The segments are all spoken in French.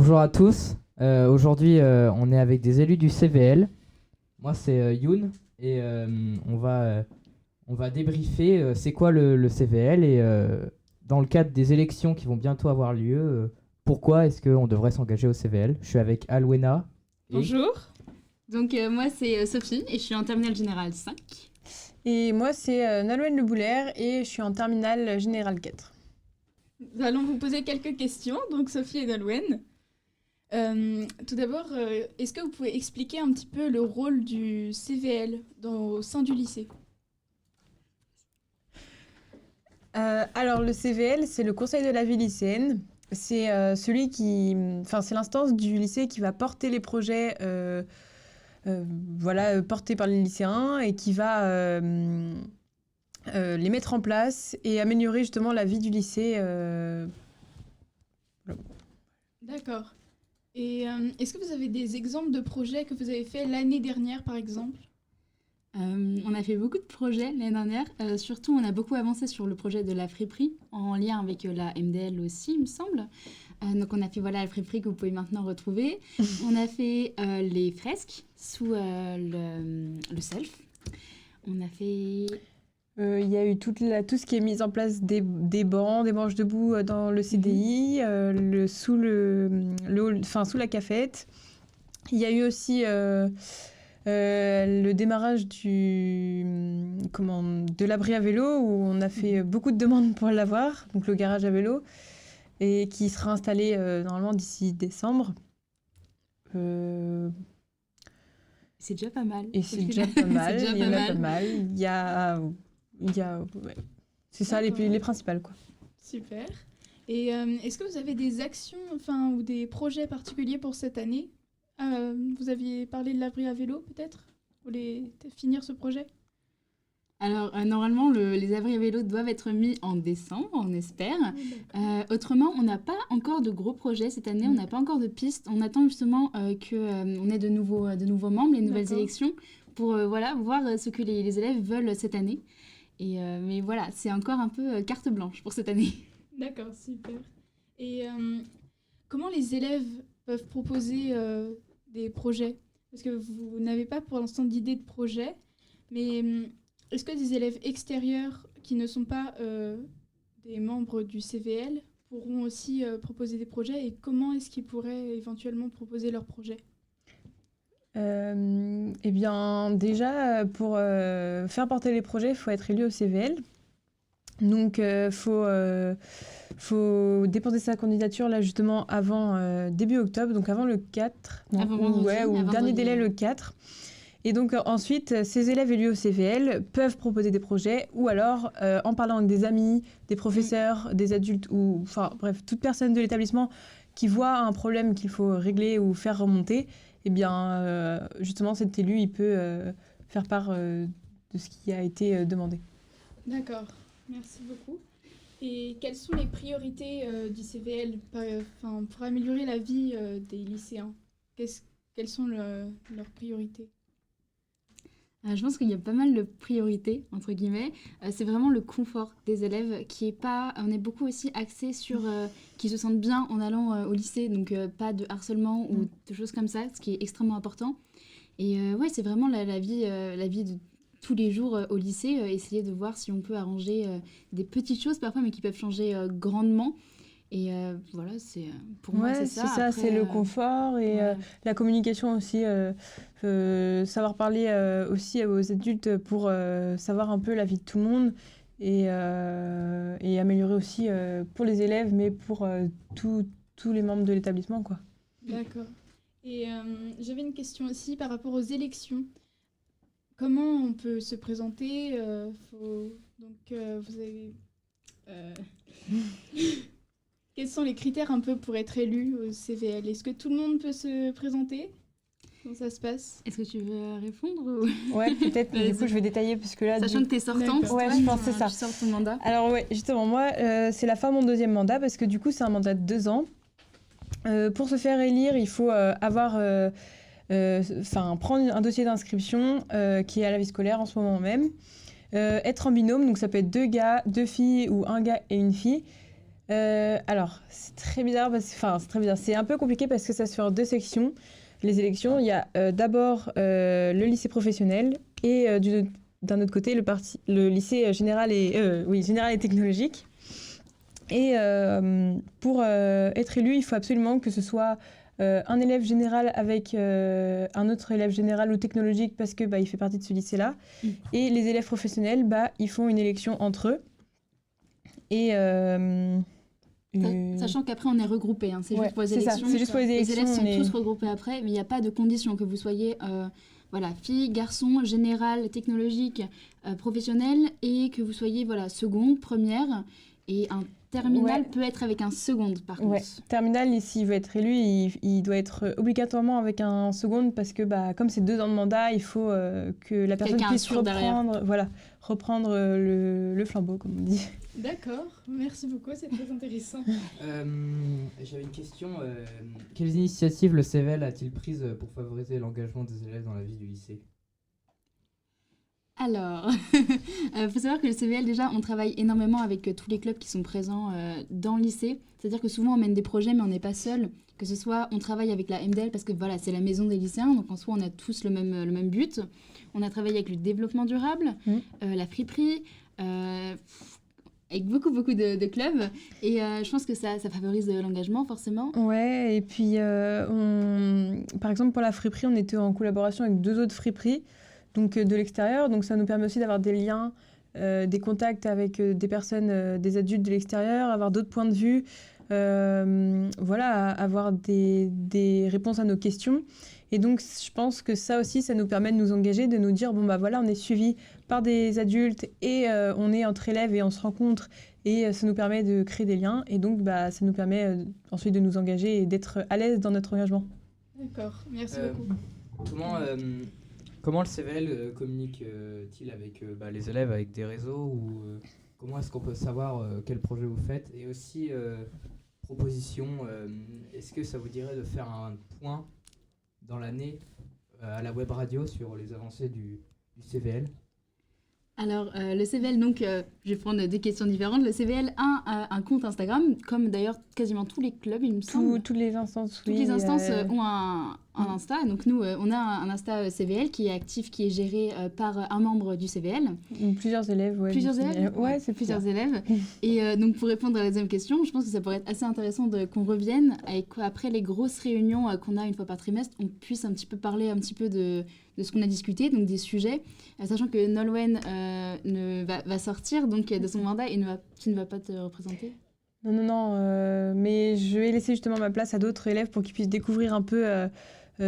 Bonjour à tous. Aujourd'hui, on est avec des élus du CVL. Moi, c'est Youn et on va débriefer c'est quoi le CVL et dans le cadre des élections qui vont bientôt avoir lieu, pourquoi est-ce qu'on devrait s'engager au CVL. Je suis avec Alwena et Bonjour. Donc moi c'est Sophie et je suis en terminale générale 5. Et moi, c'est Nolwenn Le Boulaire et je suis en terminale générale 4. Nous allons vous poser quelques questions, donc Sophie et Nolwenn. Tout d'abord, est-ce que vous pouvez expliquer un petit peu le rôle du CVL au sein du lycée? Alors, le CVL, c'est le conseil de la vie lycéenne. C'est c'est l'instance du lycée qui va porter les projets portés par les lycéens et qui va les mettre en place et améliorer justement la vie du lycée. D'accord. Et est-ce que vous avez des exemples de projets que vous avez fait l'année dernière, par exemple? On a fait beaucoup de projets l'année dernière. Surtout, on a beaucoup avancé sur le projet de la friperie, en lien avec la MDL aussi, il me semble. Donc, on a fait la friperie que vous pouvez maintenant retrouver. On a fait les fresques sous le self. On a fait... Il y a eu tout ce qui est mis en place des bancs, des manches debout dans le CDI, sous sous la cafette. Il y a eu aussi le démarrage de l'abri à vélo où on a fait beaucoup de demandes pour l'avoir, donc le garage à vélo, et qui sera installé normalement d'ici décembre. C'est déjà pas mal. Et c'est déjà pas mal. C'est déjà Il y en pas a mal. pas mal. Ouais. C'est ça les principales, quoi. Super. Et est-ce que vous avez des actions, ou des projets particuliers pour cette année? Vous aviez parlé de l'abri à vélo, peut-être? Vous voulez finir ce projet? Alors, normalement, les abris à vélo doivent être mis en décembre, on espère. Autrement, on n'a pas encore de gros projets cette année, on n'a pas encore de pistes. On attend justement qu'on ait de nouveaux membres, les nouvelles D'accord. élections, pour voir ce que les élèves veulent cette année. Mais voilà, c'est encore un peu carte blanche pour cette année. D'accord, super. Et comment les élèves peuvent proposer des projets? Parce que vous n'avez pas pour l'instant d'idée de projet, mais est-ce que des élèves extérieurs qui ne sont pas des membres du CVL pourront aussi proposer des projets et comment est-ce qu'ils pourraient éventuellement proposer leurs projets? Eh bien, déjà, pour faire porter les projets, il faut être élu au CVL. Donc, il faut déposer sa candidature là justement avant début octobre, donc avant le 4. Avant vendredi, Ou avant dernier vendredi, délai ouais. le 4. Et donc ensuite, ces élèves élus au CVL peuvent proposer des projets ou alors en parlant avec des amis, des professeurs, des adultes ou enfin bref, toute personne de l'établissement qui voit un problème qu'il faut régler ou faire remonter, eh bien justement cet élu il peut faire part de ce qui a été demandé. D'accord, merci beaucoup. Et quelles sont les priorités du CVL pour améliorer la vie des lycéens? Quelles sont leurs priorités? Je pense qu'il y a pas mal de priorités, entre guillemets. C'est vraiment le confort des élèves qui est pas... On est beaucoup aussi axé sur qu'ils se sentent bien en allant au lycée, donc pas de harcèlement ou de choses comme ça, ce qui est extrêmement important. Et ouais, c'est vraiment la vie de tous les jours au lycée, essayer de voir si on peut arranger des petites choses parfois, mais qui peuvent changer grandement. Et voilà, pour moi, c'est ça. C'est ça, Après, c'est le confort et ouais. la communication aussi. Savoir parler aussi aux adultes pour savoir un peu la vie de tout le monde et améliorer aussi pour les élèves, mais pour tous les membres de l'établissement, quoi. D'accord. Et j'avais une question aussi par rapport aux élections. Comment on peut se présenter vous avez... euh, Quels sont les critères un peu pour être élu au CVL? Est-ce que tout le monde peut se présenter? Comment ça se passe? Est-ce que tu veux répondre ou... Ouais, peut-être, mais du coup, Vas-y. je vais détailler parce que là. Sachant que t'es sortante, D'accord. Ouais, toi, je pense que c'est ça. Tu sors ton mandat. Alors, ouais, justement, moi, c'est la fin de mon deuxième mandat parce que du coup, c'est un mandat de 2 ans. Pour se faire élire, il faut prendre un dossier d'inscription qui est à la vie scolaire en ce moment même. Être en binôme, donc ça peut être 2 gars, 2 filles ou un gars et une fille. Alors, c'est très bizarre, c'est très bizarre. C'est un peu compliqué parce que ça se fait en 2 sections. Les élections, il y a d'abord le lycée professionnel et d'un autre côté le lycée général général et technologique. Et pour être élu, il faut absolument que ce soit un élève général avec un autre élève général ou technologique parce que il fait partie de ce lycée-là. Et les élèves professionnels, ils font une élection entre eux. Et Sachant qu'après on est regroupés, hein, c'est juste pour les c'est ça, élections. c'est juste pour les élections. Les élèves sont tous regroupés après, mais il n'y a pas de condition que vous soyez fille, garçon, général, technologique, professionnel, et que vous soyez seconde, première, et un terminal peut être avec un seconde par contre. Ouais. Terminal, s'il veut être élu, il doit être obligatoirement avec un seconde parce que comme c'est 2 ans de mandat, il faut que la personne puisse reprendre le flambeau, comme on dit. D'accord, merci beaucoup, c'est très intéressant. J'avais une question. Quelles initiatives le CVL a-t-il prises pour favoriser l'engagement des élèves dans la vie du lycée ? Alors, faut savoir que le CVL, déjà, on travaille énormément avec tous les clubs qui sont présents dans le lycée. C'est-à-dire que souvent, on mène des projets, mais on n'est pas seul. Que ce soit, on travaille avec la MDL, parce que c'est la maison des lycéens, donc en soi, on a tous le même but. On a travaillé avec le développement durable, la friperie, avec beaucoup de clubs. Et je pense que ça favorise l'engagement, forcément. Ouais, et puis, par exemple, pour la friperie, on était en collaboration avec 2 autres friperies, donc de l'extérieur. Donc ça nous permet aussi d'avoir des liens, des contacts avec des personnes, des adultes de l'extérieur, avoir d'autres points de vue, avoir des réponses à nos questions. Et donc je pense que ça aussi, ça nous permet de nous engager, de nous dire, on est suivi par des adultes et on est entre élèves et on se rencontre et ça nous permet de créer des liens. Et donc ça nous permet ensuite de nous engager et d'être à l'aise dans notre engagement. D'accord, merci beaucoup. Comment le CVL communique-t-il avec les élèves, avec des réseaux ou comment est-ce qu'on peut savoir quel projet vous faites? Et aussi, proposition, est-ce que ça vous dirait de faire un point dans l'année à la web radio sur les avancées du CVL? Alors, le CVL, donc, je vais prendre des questions différentes. Le CVL a un compte Instagram, comme d'ailleurs quasiment tous les clubs, il me semble. Toutes les instances, oui. Toutes les instances ont un Insta. Donc, nous, on a un Insta CVL qui est actif, qui est géré par un membre du CVL. Plusieurs élèves, ouais. Plusieurs élèves? Ouais, c'est plusieurs élèves. Et donc, pour répondre à la deuxième question, je pense que ça pourrait être assez intéressant qu'on revienne, après les grosses réunions qu'on a une fois par trimestre, on puisse un petit peu parler un petit peu de ce qu'on a discuté, donc des sujets, sachant que Nolwenn va sortir donc de son mandat et tu ne vas pas te représenter. Non, mais je vais laisser justement ma place à d'autres élèves pour qu'ils puissent découvrir un peu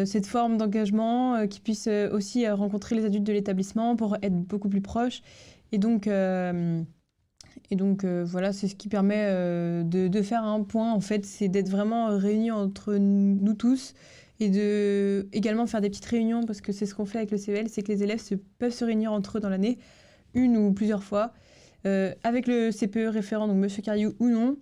cette forme d'engagement, qu'ils puissent aussi rencontrer les adultes de l'établissement pour être beaucoup plus proches. Et donc voilà, c'est ce qui permet de faire un point, en fait, c'est d'être vraiment réunis entre nous tous et de également faire des petites réunions, parce que c'est ce qu'on fait avec le CVL, c'est que les élèves peuvent se réunir entre eux dans l'année, une ou plusieurs fois, avec le CPE référent, donc Monsieur Cariou ou non.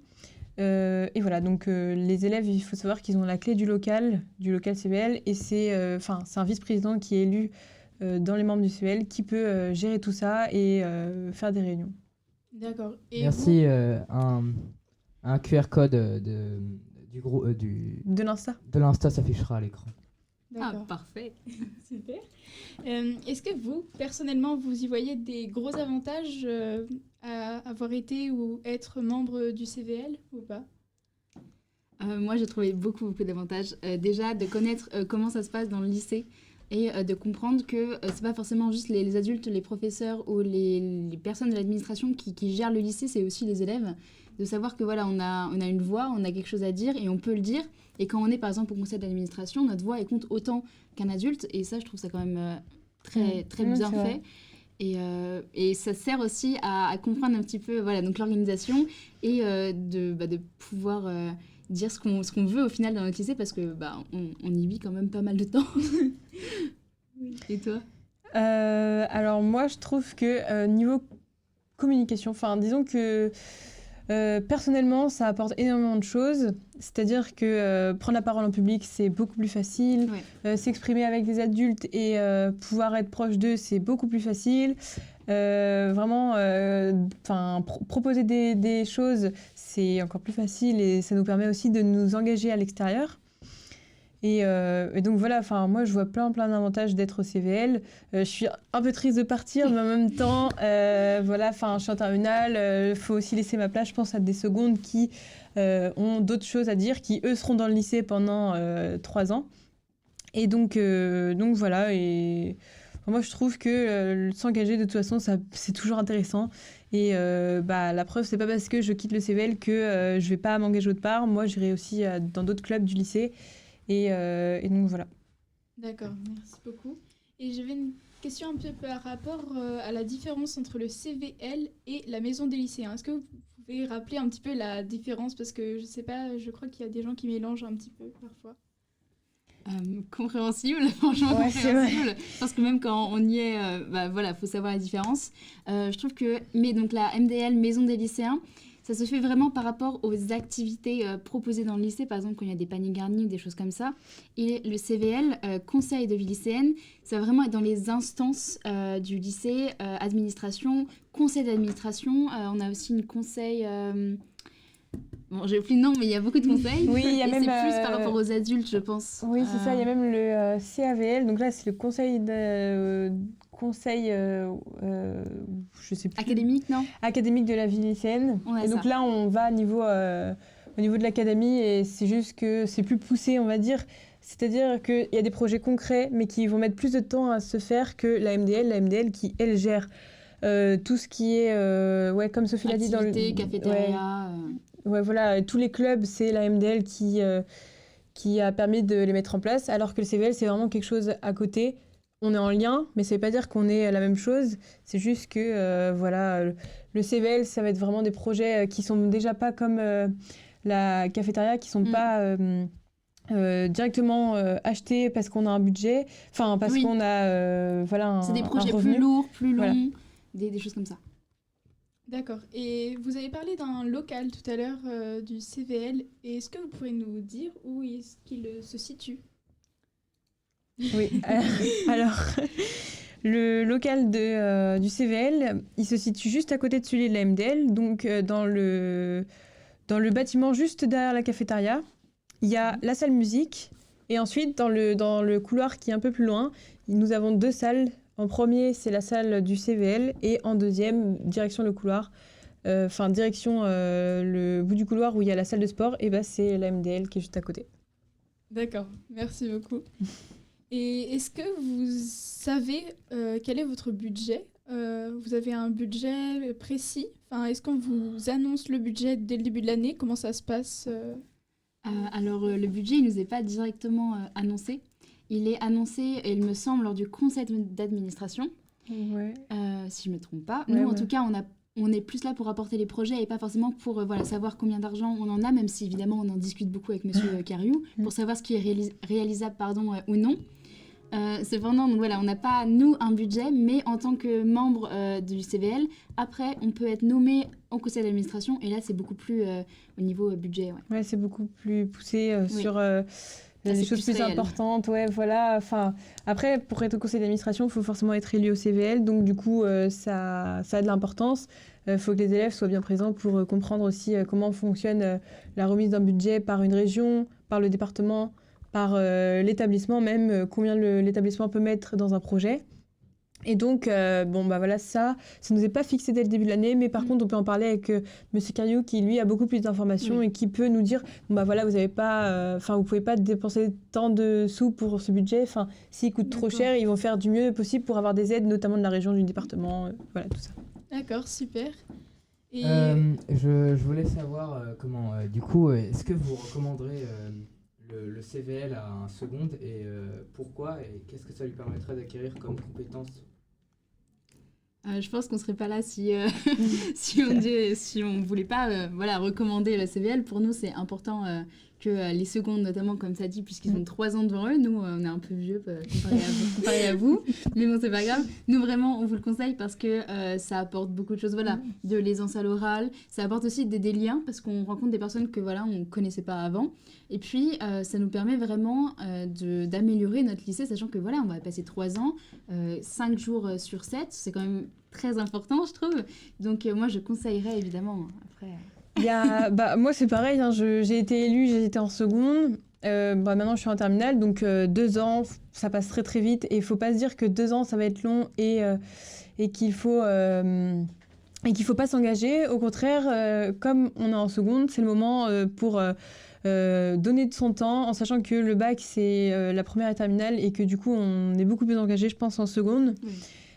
Et voilà, donc les élèves, il faut savoir qu'ils ont la clé du local CVL, et c'est un vice-président qui est élu dans les membres du CVL qui peut gérer tout ça et faire des réunions. D'accord. Et merci. Un QR code de l'Insta. De l'Insta s'affichera à l'écran. D'accord. Ah, parfait. Super. Est-ce que vous, personnellement, vous y voyez des gros avantages à avoir été ou être membre du CVL ou pas? Moi, j'ai trouvé beaucoup d'avantages. Déjà, de connaître comment ça se passe dans le lycée et de comprendre que c'est pas forcément juste les adultes, les professeurs ou les personnes de l'administration qui gèrent le lycée, c'est aussi les élèves. De savoir que voilà, on a une voix, on a quelque chose à dire et on peut le dire. Et quand on est par exemple au conseil d'administration, notre voix elle compte autant qu'un adulte. Et ça, je trouve ça quand même très bien fait. Et ça sert aussi à comprendre un petit peu donc l'organisation et de pouvoir dire ce qu'on veut au final dans notre lycée, parce que on y vit quand même pas mal de temps. Oui. Et toi? Alors moi, je trouve que niveau communication, disons que personnellement, ça apporte énormément de choses. C'est-à-dire que prendre la parole en public, c'est beaucoup plus facile. Ouais. S'exprimer avec des adultes et pouvoir être proche d'eux, c'est beaucoup plus facile. Vraiment, proposer des choses, c'est encore plus facile et ça nous permet aussi de nous engager à l'extérieur. Et donc voilà, moi je vois plein d'avantages d'être au CVL. Je suis un peu triste de partir, mais en même temps, je suis en terminale, faut aussi laisser ma place, je pense, à des secondes qui ont d'autres choses à dire, qui eux seront dans le lycée pendant 3 ans. Et donc voilà, et moi je trouve que s'engager de toute façon, c'est toujours intéressant. Et la preuve, c'est pas parce que je quitte le CVL que je vais pas m'engager autre part. Moi j'irai aussi dans d'autres clubs du lycée. Et donc voilà. D'accord, merci beaucoup. Et j'avais une question un peu par rapport à la différence entre le CVL et la maison des lycéens. Est-ce que vous pouvez rappeler un petit peu la différence? Parce que je sais pas, je crois qu'il y a des gens qui mélangent un petit peu parfois. Compréhensible, franchement Ouais, c'est vrai. compréhensible. Parce que même quand on y est, faut savoir la différence. Je trouve que, mais donc la MDL, Maison des lycéens, ça se fait vraiment par rapport aux activités proposées dans le lycée, par exemple quand il y a des paniers garnis ou des choses comme ça. Et le CVL, Conseil de vie lycéenne, ça va vraiment être dans les instances du lycée, administration, conseil d'administration. On a aussi une conseil... Bon, j'ai oublié le nom, mais il y a beaucoup de conseils. Oui, il y a et même, c'est plus par rapport aux adultes, je pense. Oui, c'est ça, il y a même le CAVL, donc là c'est le je sais plus. Académique, non? Académique de la vie lycéenne. On a Et donc ça. là on va au niveau de l'académie et c'est juste que c'est plus poussé, on va dire. C'est-à-dire qu'il y a des projets concrets, mais qui vont mettre plus de temps à se faire que la MDL qui, elle, gère tout ce qui est, comme Sophie l'a dit, dans le... Activité, cafétéria... Ouais, voilà, tous les clubs, c'est la MDL qui a permis de les mettre en place, alors que le CVL, c'est vraiment quelque chose à côté. On est en lien, mais ça ne veut pas dire qu'on est la même chose. C'est juste que, le CVL, ça va être vraiment des projets qui sont déjà pas comme la cafétéria, qui sont pas directement achetés parce qu'on a un budget, parce Oui. qu'on a c'est des projets un revenu. plus lourds, plus longs, Voilà. des choses comme ça. D'accord. Et vous avez parlé d'un local tout à l'heure du CVL. Et est-ce que vous pourriez nous dire où est-ce qu'il se situe? Oui, alors le local du CVL, il se situe juste à côté de celui de la MDL, donc dans le bâtiment juste derrière la cafétéria. Il y a la salle musique et ensuite dans le couloir qui est un peu plus loin, nous avons 2 salles. En premier, c'est la salle du CVL et en deuxième, direction le couloir, direction le bout du couloir où il y a la salle de sport, et c'est la MDL qui est juste à côté. D'accord, merci beaucoup. Et est-ce que vous savez quel est votre budget? Vous avez un budget précis? Est-ce qu'on vous annonce le budget dès le début de l'année? Comment ça se passe? Alors, le budget, il ne nous est pas directement annoncé. Il est annoncé, il me semble, lors du conseil d'administration, Ouais. si je ne me trompe pas. Ouais, Nous, en ouais. tout cas, on est plus là pour apporter les projets et pas forcément pour savoir combien d'argent on en a, même si évidemment on en discute beaucoup avec Monsieur Cariou, pour savoir ce qui est réalisable ou non. C'est vraiment, donc voilà, on n'a pas, nous, un budget, mais en tant que membre du CVL, après, on peut être nommé au conseil d'administration, et là, c'est beaucoup plus au niveau budget. Ouais. Ouais, c'est beaucoup plus poussé Oui. sur Là, des c'est choses plus plus réel. importantes. Ouais, voilà. Après, pour être au conseil d'administration, il faut forcément être élu au CVL. Donc, du coup, ça a de l'importance. Il faut que les élèves soient bien présents pour comprendre aussi comment fonctionne la remise d'un budget par une région, par le département, par l'établissement même, combien l'établissement peut mettre dans un projet. Et donc, ça nous est pas fixé dès le début de l'année, mais par contre, on peut en parler avec Monsieur Cariou qui, lui, a beaucoup plus d'informations et qui peut nous dire, vous avez pas, vous pouvez pas dépenser tant de sous pour ce budget. S'il coûte trop cher, ils vont faire du mieux possible pour avoir des aides, notamment de la région, du département, voilà, tout ça. D'accord, super. Et Je voulais savoir du coup, est-ce que vous recommanderez le CVL à un seconde et pourquoi et qu'est-ce que ça lui permettrait d'acquérir comme compétences? Je pense qu'on serait pas là si on voulait pas recommander le CVL. Pour nous, c'est important que les secondes, notamment, comme ça dit, puisqu'ils ont 3 ans devant eux. Nous, on est un peu vieux comparé à vous. Mais bon, c'est pas grave. Nous, vraiment, on vous le conseille parce que ça apporte beaucoup de choses. Voilà, de l'aisance à l'oral. Ça apporte aussi des liens parce qu'on rencontre des personnes que voilà, on connaissait pas avant. Et puis, ça nous permet vraiment d'améliorer notre lycée, sachant que voilà, on va passer 3 ans, 5 jours sur 7. C'est quand même très important, je trouve. Donc, moi, je conseillerais évidemment. Après. Moi, c'est pareil. Hein, j'ai été élue, j'étais en seconde. Maintenant, je suis en terminale. Donc, 2 ans, ça passe très, très vite. Et il ne faut pas se dire que 2 ans, ça va être long et qu'il faut pas s'engager. Au contraire, comme on est en seconde, c'est le moment pour donner de son temps, en sachant que le bac, c'est la première et terminale et que du coup, on est beaucoup plus engagé, je pense, en seconde. Oui.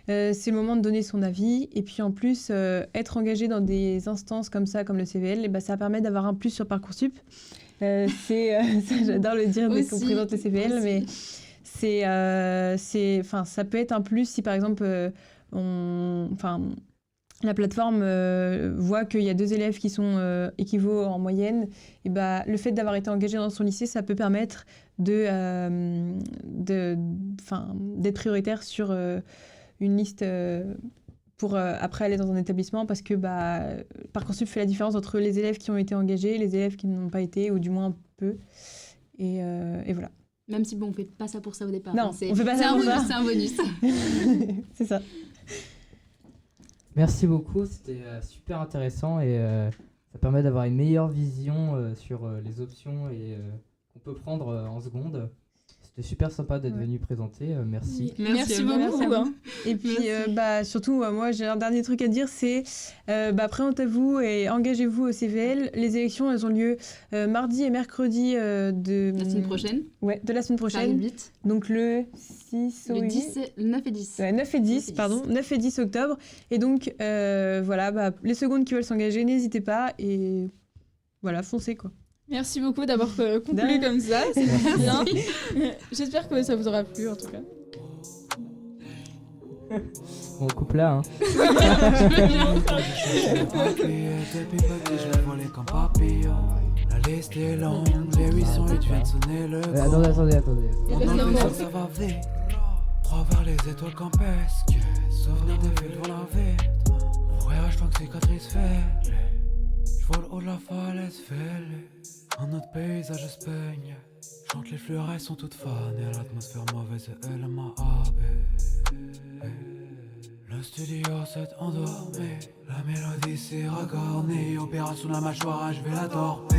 C'est le moment de donner son avis. Et puis en plus, être engagé dans des instances comme ça, comme le CVL, ça permet d'avoir un plus sur Parcoursup. Ça, j'adore le dire dès qu'on présente le CVL, mais ça peut être un plus si par exemple, la plateforme voit qu'il y a 2 élèves qui sont équivalents en moyenne. Et le fait d'avoir été engagé dans son lycée, ça peut permettre d'être prioritaire sur une liste pour après aller dans un établissement parce que Parcoursup fait la différence entre les élèves qui ont été engagés et les élèves qui n'ont pas été, ou du moins peu. Et voilà. Même si on ne fait pas ça pour ça au départ. Non, on fait pas ça pour ça. C'est un bonus. C'est ça. Merci beaucoup, c'était super intéressant et ça permet d'avoir une meilleure vision sur les options qu'on peut prendre en seconde. C'était super sympa d'être venu présenter, merci. Merci beaucoup. Et puis surtout, moi j'ai un dernier truc à dire, c'est présentez-vous et engagez-vous au CVL. Les élections, elles ont lieu mardi et mercredi de la semaine prochaine. Ouais, de la semaine prochaine. Vite. Donc le 6 au 9 et 10. Ouais, 9 et 10, pardon, 9 et 10 octobre. Et donc les secondes qui veulent s'engager, n'hésitez pas et voilà, foncez quoi. Merci beaucoup d'avoir conclu comme ça, c'est bien. J'espère que ça vous aura plu en tout cas. On coupe là, hein. La liste est longue, les 808 viennent sonner le gong. Attendez. Ça va vite, 3 vers les étoiles campesques. Souvenir des fils devant la vitre. Voyage tant que cicatrice fêlée. J'vole haut de la falaise fêlée. Un autre paysage se peigne. Chante les fleurs, elles sont toutes fanées. L'atmosphère mauvaise et elle m'a habé. Le studio s'est endormi. La mélodie s'est ragarnie. Opération la mâchoire, je vais la dormir.